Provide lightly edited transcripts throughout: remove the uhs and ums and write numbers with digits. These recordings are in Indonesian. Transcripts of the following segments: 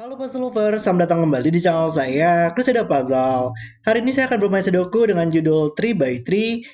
Halo Puzzle Lovers, selamat datang kembali di channel saya, Crusader Puzzle. Hari ini saya akan bermain Sudoku dengan judul 3x3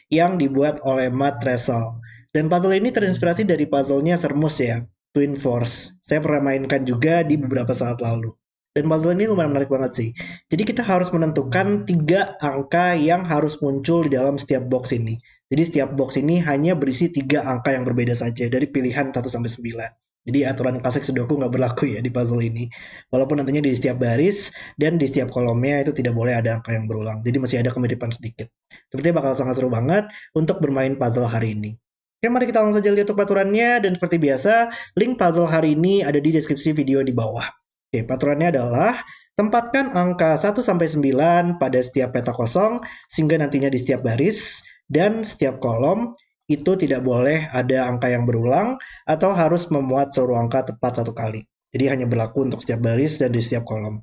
yang dibuat oleh Matt Ressel. Dan puzzle ini terinspirasi dari puzzle-nya Sermus ya, Twin Force. Saya pernah mainkan juga di beberapa saat lalu. Dan puzzle ini lumayan menarik banget sih. Jadi kita harus menentukan 3 angka yang harus muncul di dalam setiap box ini. Jadi setiap box ini hanya berisi 3 angka yang berbeda saja dari pilihan 1 sampai 9. Jadi aturan klasik Sudoku nggak berlaku ya di puzzle ini. Walaupun nantinya di setiap baris dan di setiap kolomnya itu tidak boleh ada angka yang berulang. Jadi masih ada kemiripan sedikit. Sepertinya bakal sangat seru banget untuk bermain puzzle hari ini. Oke, mari kita langsung saja lihat untuk aturannya. Dan seperti biasa, link puzzle hari ini ada di deskripsi video di bawah. Oke, peraturannya adalah tempatkan angka 1 sampai 9 pada setiap peta kosong, sehingga nantinya di setiap baris dan setiap kolom itu tidak boleh ada angka yang berulang atau harus memuat seluruh angka tepat 1 kali. Jadi hanya berlaku untuk setiap baris dan di setiap kolom.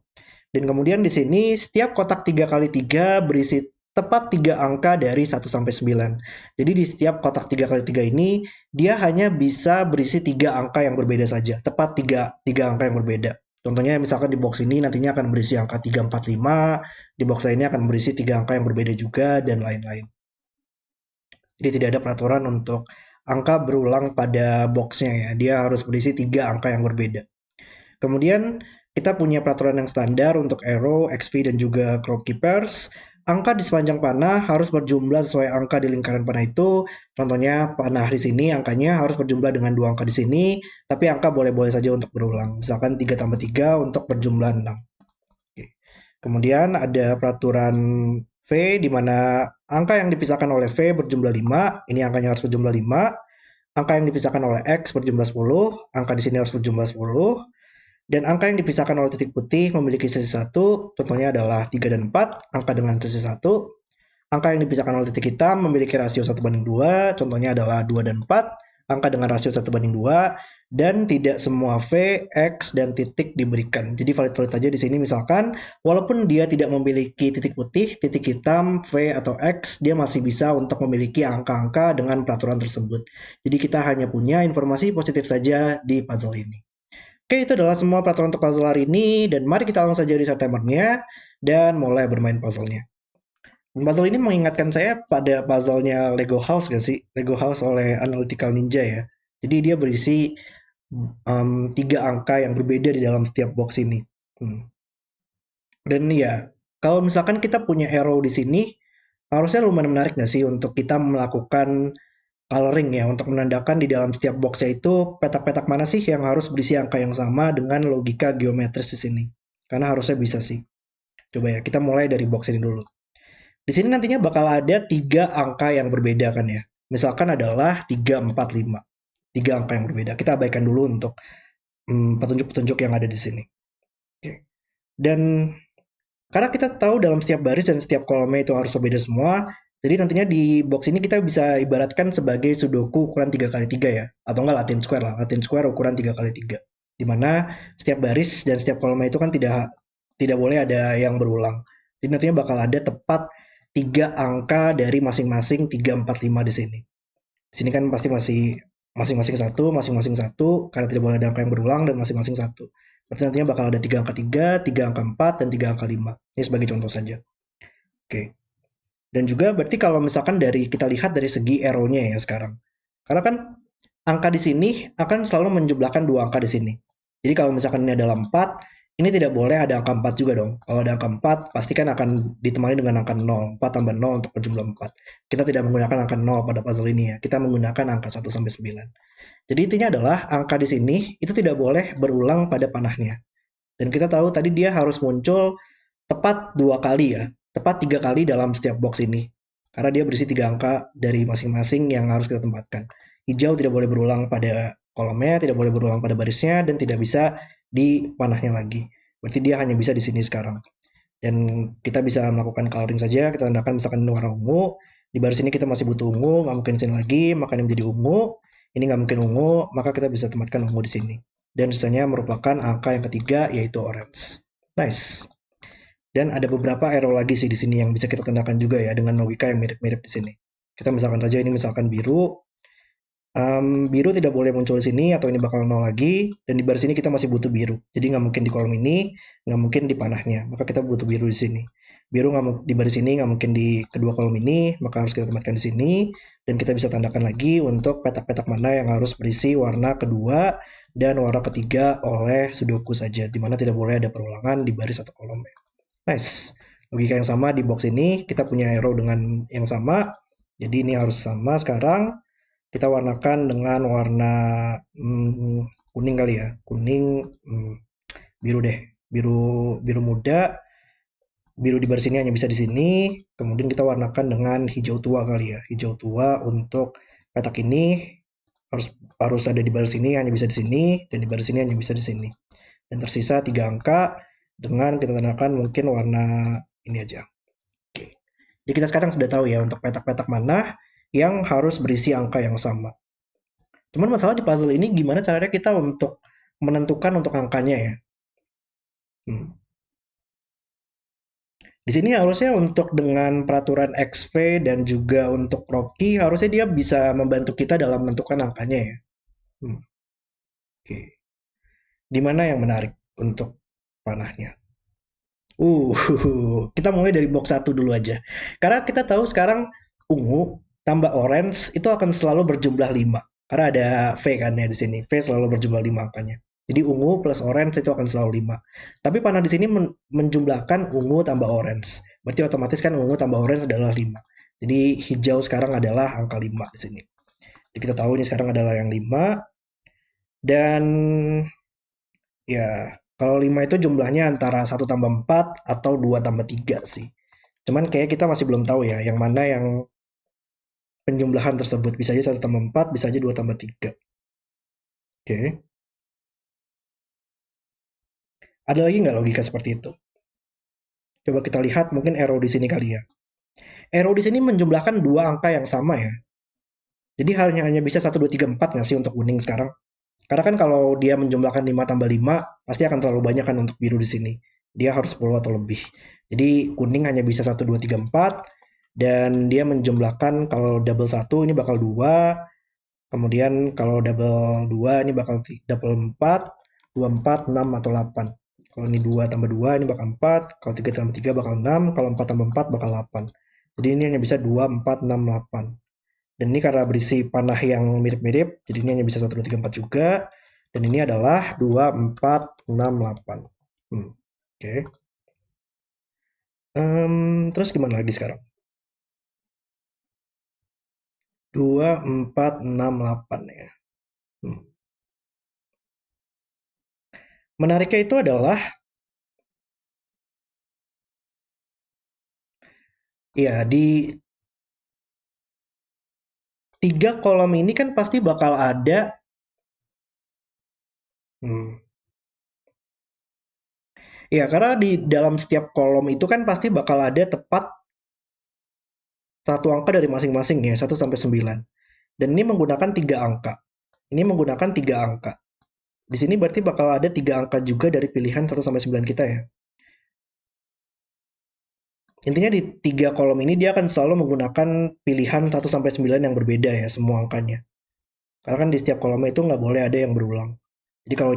Dan kemudian di sini setiap kotak 3 kali 3 berisi tepat 3 angka dari 1 sampai 9. Jadi di setiap kotak 3 kali 3 ini dia hanya bisa berisi 3 angka yang berbeda saja, tepat tiga angka yang berbeda. Contohnya misalkan di box ini nantinya akan berisi angka 3, 4, 5, di box lainnya akan berisi 3 angka yang berbeda juga dan lain-lain. Jadi tidak ada peraturan untuk angka berulang pada boxnya ya. Dia harus berisi 3 angka yang berbeda. Kemudian kita punya peraturan yang standar untuk arrow, XV, dan juga crop keepers. Angka di sepanjang panah harus berjumlah sesuai angka di lingkaran panah itu. Contohnya panah di sini angkanya harus berjumlah dengan 2 angka di sini, tapi angka boleh-boleh saja untuk berulang. Misalkan 3 tambah 3 untuk berjumlah 6. Kemudian ada peraturan V di mana angka yang dipisahkan oleh V berjumlah 5, ini angkanya harus berjumlah 5. Angka yang dipisahkan oleh X berjumlah 10, angka di sini harus berjumlah 10. Dan angka yang dipisahkan oleh titik putih memiliki sisi 1, contohnya adalah 3 dan 4, angka dengan sisi 1. Angka yang dipisahkan oleh titik hitam memiliki rasio 1:2, contohnya adalah 2 dan 4, angka dengan rasio 1:2, dan tidak semua V, X, dan titik diberikan. Jadi valid-valid saja di sini misalkan, walaupun dia tidak memiliki titik putih, titik hitam, V, atau X, dia masih bisa untuk memiliki angka-angka dengan peraturan tersebut. Jadi kita hanya punya informasi positif saja di puzzle ini. Oke, itu adalah semua peraturan untuk puzzle hari ini, dan mari kita langsung saja reset timernya, dan mulai bermain puzzle-nya. Puzzle ini mengingatkan saya pada puzzle-nya Lego House gak sih? Lego House oleh Analytical Ninja ya. Jadi dia berisi 3 angka yang berbeda di dalam setiap box ini. Dan ya, kalau misalkan kita punya arrow di sini, harusnya lumayan menarik nggak sih untuk kita melakukan coloring ya, untuk menandakan di dalam setiap boxnya itu petak-petak mana sih yang harus berisi angka yang sama dengan logika geometris di sini. Karena harusnya bisa sih. Coba ya, kita mulai dari box ini dulu. Di sini nantinya bakal ada 3 angka yang berbeda kan ya. Misalkan adalah 3, 4, 5. 3 angka yang berbeda. Kita abaikan dulu untuk petunjuk-petunjuk yang ada di sini. Oke. Dan karena kita tahu dalam setiap baris dan setiap kolomnya itu harus berbeda semua, jadi nantinya di box ini kita bisa ibaratkan sebagai Sudoku ukuran 3 kali 3 ya. Atau enggak Latin Square lah. Latin Square ukuran 3 kali 3. Dimana setiap baris dan setiap kolomnya itu kan tidak boleh ada yang berulang. Jadi nantinya bakal ada tepat 3 angka dari masing-masing 3, 4, 5 di sini. Di sini kan pasti masih masing-masing satu, karena tidak boleh ada angka yang berulang dan masing-masing satu. Berarti nantinya bakal ada 3 angka 3, 3 angka 4, dan 3 angka 5. Ini sebagai contoh saja. Oke. Dan juga berarti kalau misalkan dari kita lihat dari segi arrow-nya ya sekarang. Karena kan angka di sini akan selalu menjumlahkan 2 angka di sini. Jadi kalau misalkan ini adalah 4, ini tidak boleh ada angka 4 juga dong. Kalau ada angka 4, pasti kan akan ditemani dengan angka 0. 4 tambah 0 untuk berjumlah 4. Kita tidak menggunakan angka 0 pada puzzle ini ya. Kita menggunakan angka 1 sampai 9. Jadi intinya adalah angka di sini itu tidak boleh berulang pada panahnya. Dan kita tahu tadi dia harus muncul tepat 2 kali ya. Tepat 3 kali dalam setiap box ini. Karena dia berisi 3 angka dari masing-masing yang harus kita tempatkan. Hijau tidak boleh berulang pada kolomnya, tidak boleh berulang pada barisnya, dan tidak bisa di panahnya lagi. Berarti dia hanya bisa di sini sekarang. Dan kita bisa melakukan coloring saja, kita tandahkan misalkan ini warna ungu, di baris ini kita masih butuh ungu, nggak mungkin sini lagi, maka ini menjadi ungu, ini nggak mungkin ungu, maka kita bisa tempatkan ungu di sini. Dan sisanya merupakan angka yang ketiga, yaitu orange. Nice. Dan ada beberapa arrow lagi sih di sini yang bisa kita tandahkan juga ya, dengan logika yang mirip-mirip di sini. Kita misalkan saja ini misalkan biru, Biru tidak boleh muncul di sini atau ini bakal nol lagi, dan di baris ini kita masih butuh biru. Jadi nggak mungkin di kolom ini, nggak mungkin di panahnya. Maka kita butuh biru di sini. Biru di baris ini, nggak mungkin di kedua kolom ini, maka harus kita tempatkan di sini. Dan kita bisa tandakan lagi untuk petak-petak mana yang harus berisi warna kedua dan warna ketiga oleh Sudoku saja, dimana tidak boleh ada perulangan di baris atau kolomnya. Nice. Logika yang sama di box ini, kita punya arrow dengan yang sama. Jadi ini harus sama sekarang. Kita warnakan dengan warna kuning kali ya, kuning, biru deh, biru biru muda. Biru di baris ini hanya bisa di sini, kemudian kita warnakan dengan hijau tua kali ya, hijau tua untuk petak ini harus harus ada di baris ini, hanya bisa di sini, dan di baris ini hanya bisa di sini. Dan tersisa 3 angka dengan kita tandai mungkin warna ini aja. Oke. Jadi kita sekarang sudah tahu ya untuk petak-petak mana yang harus berisi angka yang sama. Cuman masalah di puzzle ini gimana caranya kita untuk menentukan untuk angkanya ya. Hmm. Di sini harusnya untuk dengan peraturan XV dan juga untuk Rocky harusnya dia bisa membantu kita dalam menentukan angkanya ya. Oke. Di mana yang menarik untuk panahnya? Uh, kita mulai dari box 1 dulu aja. Karena kita tahu sekarang ungu tambah orange itu akan selalu berjumlah 5. Karena ada V kan ya di sini. V selalu berjumlah 5 angkanya. Jadi ungu plus orange itu akan selalu 5. Tapi panah di sini menjumlahkan ungu tambah orange. Berarti otomatis kan ungu tambah orange adalah 5. Jadi hijau sekarang adalah angka 5 di sini. Jadi kita tahu ini sekarang adalah yang 5. Dan ya, kalau 5 itu jumlahnya antara 1 tambah 4 atau 2 tambah 3 sih. Cuman kayak kita masih belum tahu ya, yang mana yang penjumlahan tersebut. Bisa aja 1 tambah 4, bisa aja 2 tambah 3. Oke. Ada lagi nggak logika seperti itu? Coba kita lihat mungkin arrow di sini kali ya. Arrow di sini menjumlahkan 2 angka yang sama ya. Jadi hanya bisa 1, 2, 3, 4 nggak sih untuk kuning sekarang? Karena kan kalau dia menjumlahkan 5 tambah 5, pasti akan terlalu banyak kan untuk biru di sini. Dia harus 10 atau lebih. Jadi kuning hanya bisa 1, 2, 3, 4. Dan dia menjumlahkan kalau double 1 ini bakal 2. Kemudian kalau double 2 ini bakal double 4. 2, 4, 6, atau 8. Kalau ini 2 tambah 2 ini bakal 4. Kalau 3 tambah 3 bakal 6. Kalau 4 tambah 4 bakal 8. Jadi ini hanya bisa 2, 4, 6, 8. Dan ini karena berisi panah yang mirip-mirip, jadi ini hanya bisa 1, 2, 3, 4 juga. Dan ini adalah 2, 4, 6, 8. Oke. Terus gimana lagi sekarang? 2, 4, 6, 8 ya. Menariknya itu adalah, ya di 3 kolom ini kan pasti bakal ada ya, karena di dalam setiap kolom itu kan pasti bakal ada tepat satu angka dari masing-masing ya, 1 sampai 9. Dan ini menggunakan 3 angka. Ini menggunakan 3 angka. Di sini berarti bakal ada 3 angka juga dari pilihan 1 sampai 9 kita ya. Intinya di 3 kolom ini dia akan selalu menggunakan pilihan 1 sampai 9 yang berbeda ya, semua angkanya. Karena kan di setiap kolomnya itu nggak boleh ada yang berulang. Jadi kalau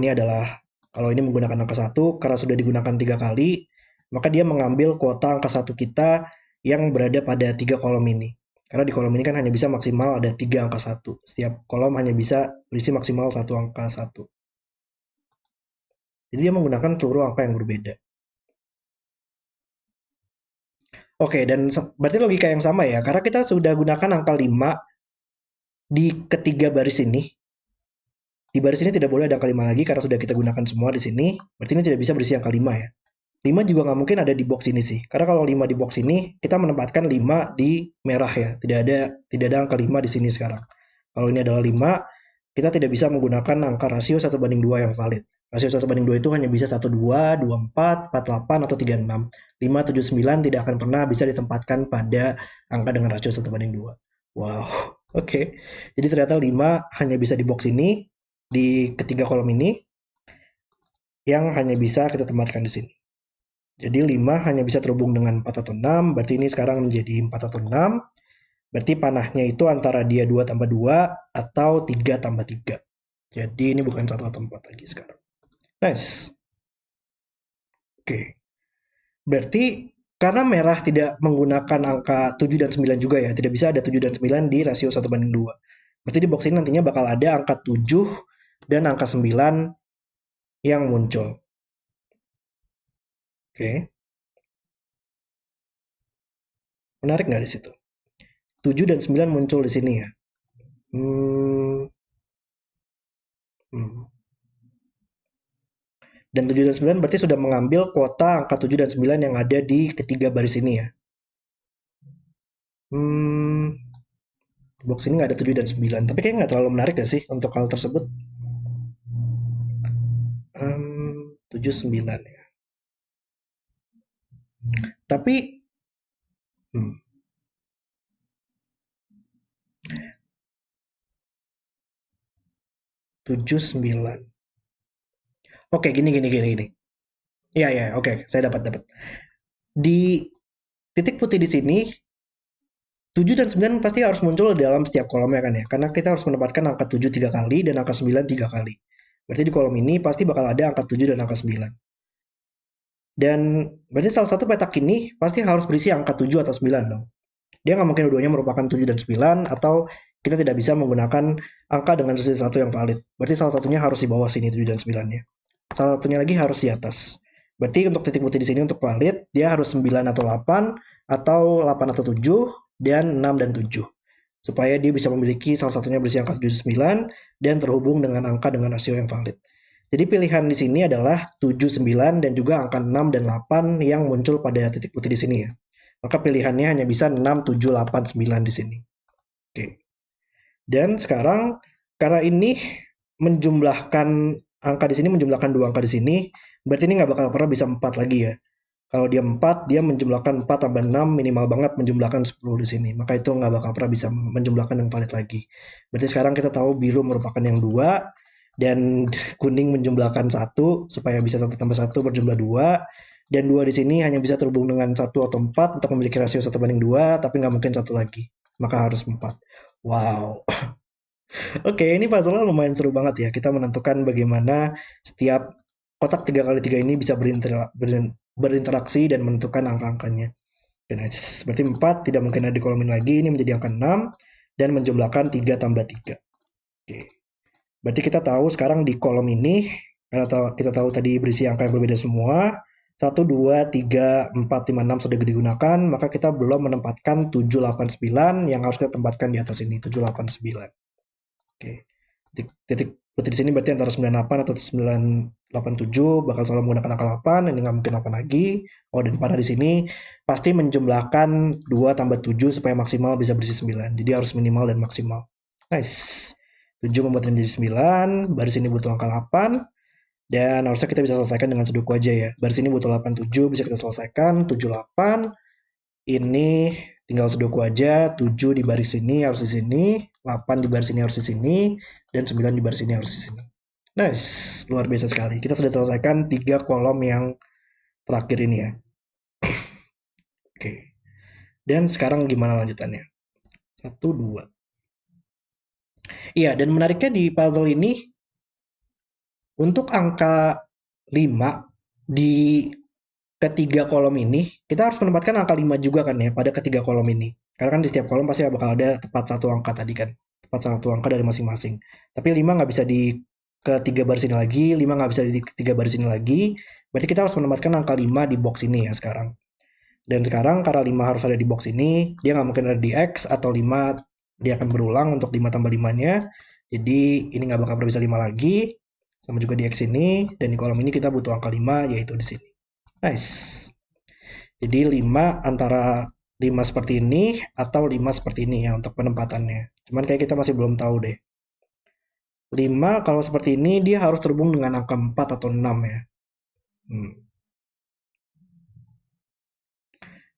ini menggunakan angka 1, karena sudah digunakan 3 kali, maka dia mengambil kuota angka 1 kita yang berada pada 3 kolom ini. Karena di kolom ini kan hanya bisa maksimal ada 3 angka 1. Setiap kolom hanya bisa berisi maksimal 1 angka 1. Jadi dia menggunakan seluruh angka yang berbeda. Oke, dan berarti logika yang sama ya, karena kita sudah gunakan angka 5 di ketiga baris ini. Di baris ini tidak boleh ada angka 5 lagi karena sudah kita gunakan semua di sini. Berarti ini tidak bisa berisi angka 5 ya. 5 juga nggak mungkin ada di box ini sih. Karena kalau 5 di box ini, kita menempatkan 5 di merah ya. Tidak ada angka 5 di sini sekarang. Kalau ini adalah 5, kita tidak bisa menggunakan angka rasio 1/2 yang valid. Rasio 1/2 itu hanya bisa 12, 24, 48, atau 36. 5, 7, 9 tidak akan pernah bisa ditempatkan pada angka dengan rasio 1/2. Wow, oke. Jadi ternyata 5 hanya bisa di box ini, di ketiga kolom ini, yang hanya bisa kita tempatkan di sini. Jadi 5 hanya bisa terhubung dengan 4 atau 6, berarti ini sekarang menjadi 4 atau 6. Berarti panahnya itu antara dia 2 tambah 2 atau 3 tambah 3. Jadi ini bukan 1 atau 4 lagi sekarang. Nice. Oke. Berarti karena merah tidak menggunakan angka 7 dan 9 juga ya. Tidak bisa ada 7 dan 9 di rasio 1:2. Berarti di box ini nantinya bakal ada angka 7 dan angka 9 yang muncul. Oke. Menarik nggak di situ? 7 dan 9 muncul di sini ya. Hmm, hmm. Dan 7 dan 9 berarti sudah mengambil kuota angka 7 dan 9 yang ada di ketiga baris ini ya. Hmm, box ini nggak ada 7 dan 9. Tapi kayaknya nggak terlalu menarik gak sih untuk hal tersebut? 7, 9 ya. Tapi, hmm, 7, 9. Oke, gini, gini, gini, gini. Iya, iya, oke, saya dapat, dapat. Di titik putih di sini, 7 dan 9 pasti harus muncul dalam setiap kolomnya kan ya. Karena kita harus menempatkan angka 7 3 kali dan angka 9 3 kali. Berarti di kolom ini pasti bakal ada angka 7 dan angka 9. Dan berarti salah satu petak ini pasti harus berisi angka 7 atau 9 dong. Dia nggak mungkin dua-duanya merupakan 7 dan 9 atau kita tidak bisa menggunakan angka dengan sisi satu yang valid. Berarti salah satunya harus di bawah sini 7 dan 9-nya. Salah satunya lagi harus di atas. Berarti untuk titik putih di sini untuk valid, dia harus 9 atau 8, atau 8 atau 7, dan 6 dan 7. Supaya dia bisa memiliki salah satunya berisi angka 7 dan 9, dan terhubung dengan angka dengan rasio yang valid. Jadi pilihan di sini adalah 7, 9, dan juga angka 6 dan 8 yang muncul pada titik putih di sini ya. Maka pilihannya hanya bisa 6, 7, 8, 9 di sini. Oke. Dan sekarang karena ini menjumlahkan angka di sini menjumlahkan dua angka di sini, berarti ini nggak bakal pernah bisa 4 lagi ya. Kalau dia 4, dia menjumlahkan 4 tambah 6 minimal banget menjumlahkan 10 di sini. Maka itu nggak bakal pernah bisa menjumlahkan yang valid lagi. Berarti sekarang kita tahu biru merupakan yang 2 dan kuning menjumlahkan 1 supaya bisa 1 tambah 1 berjumlah 2. Dan 2 di sini hanya bisa terhubung dengan 1 atau 4 untuk memiliki rasio 1:2, tapi nggak mungkin satu lagi. Maka harus 4. Wow. Oke, ini puzzle lumayan seru banget ya. Kita menentukan bagaimana setiap kotak 3 kali 3 ini bisa berinteraksi dan menentukan angka-angkanya. Dan berarti 4 tidak mungkin ada dikolomin lagi. Ini menjadi angka 6 dan menjumlahkan 3 tambah 3. Oke. Berarti kita tahu sekarang di kolom ini, karena kita tahu tadi berisi angka yang berbeda semua, 1, 2, 3, 4, 5, 6 sudah digunakan, maka kita belum menempatkan 7, 8, 9 yang harus kita tempatkan di atas ini, 7, 8, 9. Oke. Titik putih di sini berarti antara 98 atau 987 bakal selalu menggunakan angka 8, ini nggak mungkin 8 lagi. Oh, dan panah di sini pasti menjumlahkan 2 tambah 7 supaya maksimal bisa berisi 9. Jadi harus minimal dan maksimal. Nice. 7 membuat menjadi 9, baris ini butuh angka 8, dan harusnya kita bisa selesaikan dengan sudoku aja ya. Baris ini butuh 87, bisa kita selesaikan, 78, ini tinggal sudoku aja, 7 di baris ini harus di sini, 8 di baris ini harus di sini, dan 9 di baris ini harus di sini. Nice, luar biasa sekali. Kita sudah selesaikan 3 kolom yang terakhir ini ya. Oke. Dan sekarang gimana lanjutannya? 1, 2. Iya, dan menariknya di puzzle ini, untuk angka 5 di ketiga kolom ini, kita harus menempatkan angka 5 juga kan ya, pada ketiga kolom ini. Karena kan di setiap kolom pasti bakal ada tepat satu angka tadi kan. Tepat satu angka dari masing-masing. Tapi 5 nggak bisa di ketiga baris ini lagi, 5 nggak bisa di ketiga baris ini lagi. Berarti kita harus menempatkan angka 5 di box ini ya sekarang. Dan sekarang karena 5 harus ada di box ini, dia nggak mungkin ada di X atau 5 dia akan berulang untuk 5 tambah 5-nya. Jadi ini nggak bakal bisa 5 lagi. Sama juga di X ini. Dan di kolom ini kita butuh angka 5 yaitu di sini. Nice. Jadi 5 antara 5 seperti ini atau 5 seperti ini ya untuk penempatannya. Cuman kayak kita masih belum tahu deh. 5 kalau seperti ini dia harus terhubung dengan angka 4 atau 6 ya.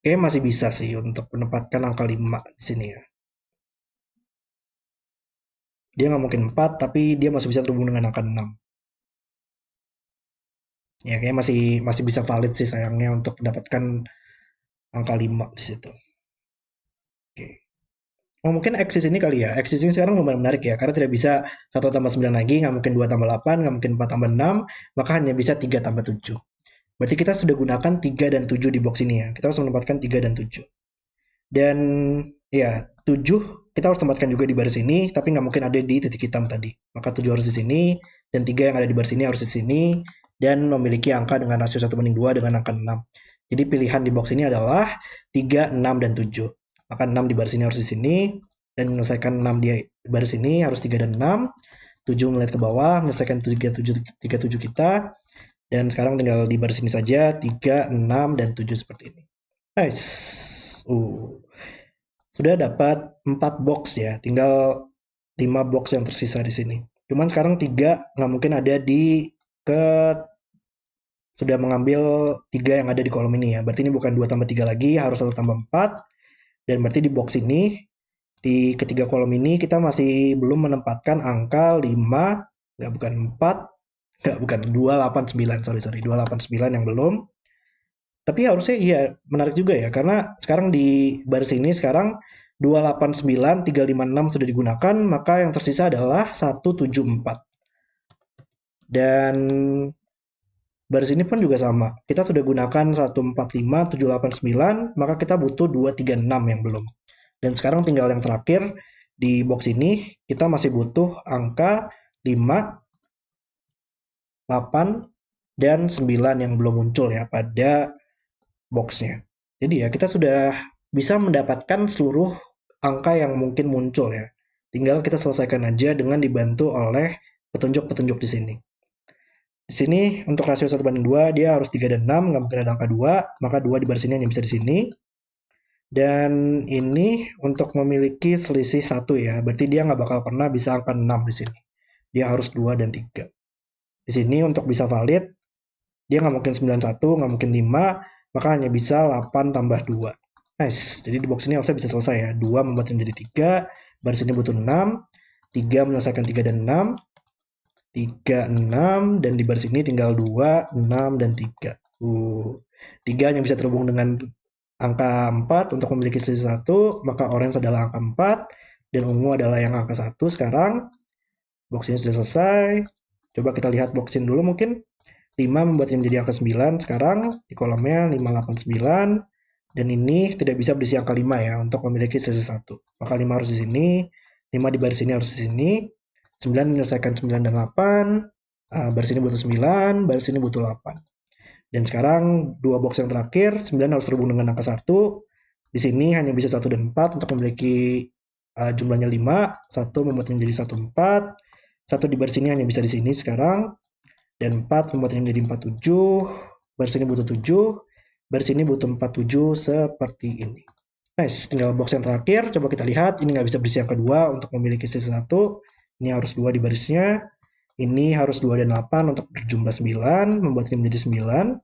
Kayaknya masih bisa sih untuk menempatkan angka 5 di sini ya. Dia nggak mungkin 4, tapi dia masih bisa terhubung dengan angka 6. Ya, kayaknya masih bisa valid sih sayangnya untuk mendapatkan angka 5 di situ. Oke. Oh, mungkin Axis ini kali ya. Axis ini sekarang lumayan menarik ya, karena tidak bisa 1 tambah 9 lagi, nggak mungkin 2 tambah 8, nggak mungkin 4 tambah 6, maka hanya bisa 3 tambah 7. Berarti kita sudah gunakan 3 dan 7 di box ini ya. Kita harus menempatkan 3 dan 7. Dan ya, 7 kita harus tempatkan juga di baris ini, tapi nggak mungkin ada di titik hitam tadi. Maka 7 harus di sini, dan 3 yang ada di baris ini harus di sini, dan memiliki angka dengan rasio 1:2 dengan angka 6. Jadi pilihan di box ini adalah 3, 6, dan 7. Maka 6 di baris ini harus di sini, dan menyelesaikan 6 di baris ini harus 3 dan 6. 7 melihat ke bawah, menyelesaikan 7 kita, dan sekarang tinggal di baris ini saja, 3, 6, dan 7 seperti ini. Nice. Sudah dapat 4 box ya, tinggal 5 box yang tersisa di sini. Cuman sekarang 3 nggak mungkin ada di ke sudah mengambil 3 yang ada di kolom ini ya. Berarti ini bukan 2 tambah 3 lagi, harus 1 tambah 4. Dan berarti di box ini, di ketiga kolom ini kita masih belum menempatkan angka 5, nggak bukan 4, nggak bukan 289, sorry 289 yang belum. Tapi harusnya iya menarik juga ya, karena sekarang di baris ini sekarang 289, 356 sudah digunakan, maka yang tersisa adalah 174. Dan baris ini pun juga sama. Kita sudah gunakan 145, 789, maka kita butuh 236 yang belum. Dan sekarang tinggal yang terakhir di box ini, kita masih butuh angka 5, 8, dan 9 yang belum muncul ya pada boxnya. Jadi ya kita sudah bisa mendapatkan seluruh angka yang mungkin muncul ya. Tinggal kita selesaikan aja dengan dibantu oleh petunjuk-petunjuk di sini. Di sini untuk rasio 1:2 dia harus 3 dan 6, nggak mungkin ada angka 2, maka 2 di baris ini hanya bisa di sini. Dan ini untuk memiliki selisih 1 ya, berarti dia nggak bakal pernah bisa angka 6 di sini. Dia harus 2 dan 3. Di sini untuk bisa valid, dia nggak mungkin 91, nggak mungkin 5, maka hanya bisa 8 tambah 2. Nice, jadi di box ini harusnya bisa selesai ya. 2 membuatnya menjadi 3, baris ini butuh 6, 3 menyelesaikan 3 dan 6, 3, 6, dan di baris ini tinggal 2, 6, dan 3. 3 hanya bisa terhubung dengan angka 4 untuk memiliki selisih 1, maka orange adalah angka 4, dan ungu adalah yang angka 1 sekarang. Box ini sudah selesai. Coba kita lihat box ini dulu mungkin. 5 membuatnya menjadi angka 9 sekarang di kolomnya 589, dan ini tidak bisa berisi angka 5 ya untuk memiliki selisih 1. Maka 5 harus di sini, 5 di baris ini harus di sini, 9 menyelesaikan 9 dan 8, baris ini butuh 9, baris ini butuh 8. Dan sekarang dua box yang terakhir, 9 harus terhubung dengan angka 1. Di sini hanya bisa 1 dan 4 untuk memiliki jumlahnya 5, 1 membuatnya menjadi 1, 4. 1 di baris ini hanya bisa di sini sekarang, dan 4 membuatnya menjadi 4, 7. Baris ini butuh 7, baris ini butuh 4, 7 seperti ini. Nice, tinggal box yang terakhir, coba kita lihat, ini nggak bisa berisi yang kedua untuk memiliki sisa 1, ini harus 2 di barisnya, ini harus 2 dan 8 untuk berjumlah 9, membuatnya menjadi 9,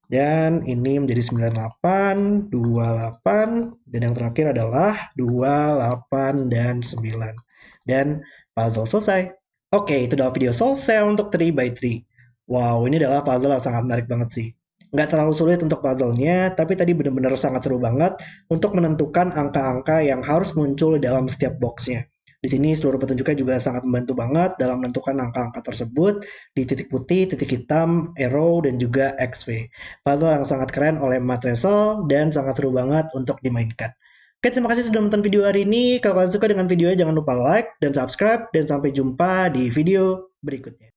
dan ini menjadi 98, 28, dan yang terakhir adalah 28 dan 9. Dan puzzle selesai. Oke, itu adalah video solve saya untuk 3x3. Wow, ini adalah puzzle yang sangat menarik banget sih. Nggak terlalu sulit untuk puzzle-nya, tapi tadi benar-benar sangat seru banget untuk menentukan angka-angka yang harus muncul dalam setiap box-nya. Di sini seluruh petunjuknya juga sangat membantu banget dalam menentukan angka-angka tersebut di titik putih, titik hitam, arrow, dan juga XV. Puzzle yang sangat keren oleh Matresol dan sangat seru banget untuk dimainkan. Oke, terima kasih sudah menonton video hari ini. Kalau kalian suka dengan videonya, jangan lupa like dan subscribe. Dan sampai jumpa di video berikutnya.